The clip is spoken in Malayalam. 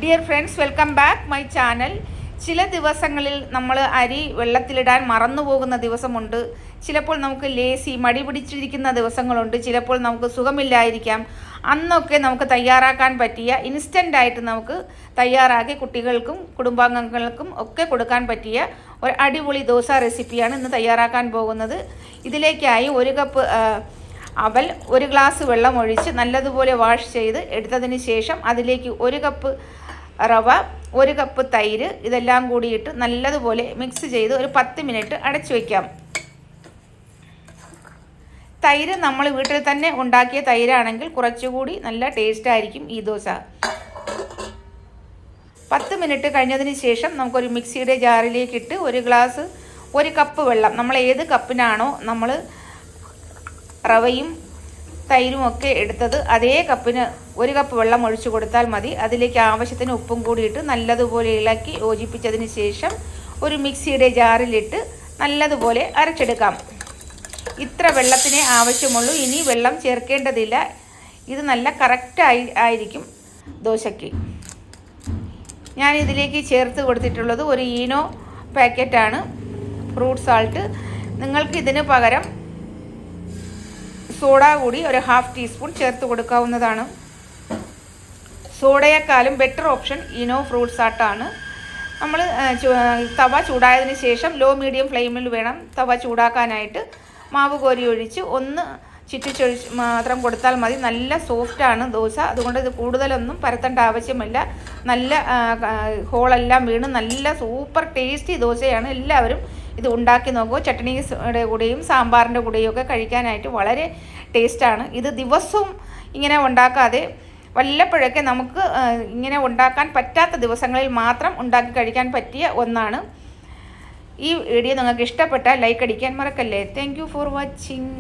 Dear friends, welcome back my channel. ചില ദിവസങ്ങളിൽ നമ്മൾ അരി വെള്ളത്തിലിടാൻ മറന്നു പോകുന്ന ദിവസമുണ്ട്. ചിലപ്പോൾ നമുക്ക് മടി പിടിച്ചിരിക്കുന്ന ദിവസങ്ങളുണ്ട്. ചിലപ്പോൾ നമുക്ക് സുഖമില്ലായിരിക്കാം. അന്നൊക്കെ നമുക്ക് തയ്യാറാക്കാൻ പറ്റിയ ഇൻസ്റ്റൻ്റായിട്ട് നമുക്ക് തയ്യാറാക്കി കുട്ടികൾക്കും കുടുംബാംഗങ്ങൾക്കും ഒക്കെ കൊടുക്കാൻ പറ്റിയ ഒരു അടിപൊളി ദോശ റെസിപ്പിയാണ് ഇന്ന് തയ്യാറാക്കാൻ പോകുന്നത്. ഇതിലേക്കായി 1 കപ്പ് അവൽ 1 ഗ്ലാസ് വെള്ളം ഒഴിച്ച് നല്ലതുപോലെ വാഷ് ചെയ്ത് എടുത്തതിന് ശേഷം അതിലേക്ക് 1 കപ്പ് റവ, 1 കപ്പ് തൈര് ഇതെല്ലാം കൂടിയിട്ട് നല്ലതുപോലെ മിക്സ് ചെയ്ത് ഒരു 10 മിനിറ്റ് അടച്ചു വയ്ക്കാം. തൈര് നമ്മൾ വീട്ടിൽ തന്നെ ഉണ്ടാക്കിയ തൈരാണെങ്കിൽ കുറച്ചുകൂടി നല്ല ടേസ്റ്റ് ആയിരിക്കും ഈ ദോശ. 10 മിനിറ്റ് കഴിഞ്ഞതിന് ശേഷം നമുക്കൊരു മിക്സിയുടെ ജാറിലേക്കിട്ട് 1 കപ്പ് വെള്ളം, നമ്മൾ ഏത് കപ്പിനാണോ നമ്മൾ റവയും തൈരും ഒക്കെ എടുത്തത് അതേ കപ്പിന് 1 കപ്പ് വെള്ളം ഒഴിച്ചു കൊടുത്താൽ മതി. അതിലേക്ക് ആവശ്യത്തിന് ഉപ്പും കൂടിയിട്ട് നല്ലതുപോലെ ഇളക്കി യോജിപ്പിച്ചതിന് ശേഷം ഒരു മിക്സിയുടെ ജാറിലിട്ട് നല്ലതുപോലെ അരച്ചെടുക്കാം. ഇത്ര വെള്ളത്തിനേ ആവശ്യമുള്ളൂ, ഇനി വെള്ളം ചേർക്കേണ്ടതില്ല. ഇത് നല്ല ആയിരിക്കും ദോശയ്ക്ക്. ഞാൻ ഇതിലേക്ക് ചേർത്ത് കൊടുത്തിട്ടുള്ളത് ഒരു ഈനോ പാക്കറ്റാണ്, ഫ്രൂട്ട് സാൾട്ട്. നിങ്ങൾക്ക് ഇതിന് പകരം സോഡ കൂടി ഒരു 1/2 ടീസ്പൂൺ ചേർത്ത് കൊടുക്കാവുന്നതാണ്. സോഡയെക്കാളും ബെറ്റർ ഓപ്ഷൻ ഈനോ ഫ്രൂട്ട് സാൾട്ടാണ്. നമ്മൾ തവ ചൂടായതിന് ശേഷം ലോ മീഡിയം ഫ്ലെയിമിൽ വേണം തവ ചൂടാക്കാനായിട്ട്. മാവ് കോരി ഒഴിച്ച് ഒന്ന് ചുറ്റിച്ചൊഴിച്ച് മാത്രം കൊടുത്താൽ മതി. നല്ല സോഫ്റ്റാണ് ദോശ, അതുകൊണ്ട് ഇത് കൂടുതലൊന്നും പരത്തേണ്ട ആവശ്യമില്ല. നല്ല ഹോളെല്ലാം വീണ് നല്ല സൂപ്പർ ടേസ്റ്റി ദോശയാണ്. എല്ലാവരും ഇത് ഉണ്ടാക്കി നോക്കുക. ചട്നീയുടെ കൂടെയും സാമ്പാറിൻ്റെ കൂടെയും ഒക്കെ കഴിക്കാനായിട്ട് വളരെ ടേസ്റ്റാണ്. ഇത് ദിവസവും ഇങ്ങനെ ഉണ്ടാക്കാതെ വല്ലപ്പോഴൊക്കെ നമുക്ക് ഇങ്ങനെ ഉണ്ടാക്കാൻ പറ്റാത്ത ദിവസങ്ങളിൽ മാത്രം ഉണ്ടാക്കി കഴിക്കാൻ പറ്റിയ ഒന്നാണ്. ഈ വീഡിയോ നിങ്ങൾക്ക് ഇഷ്ടപ്പെട്ടാൽ ലൈക്ക് അടിക്കാൻ മറക്കല്ലേ. Thank you for watching.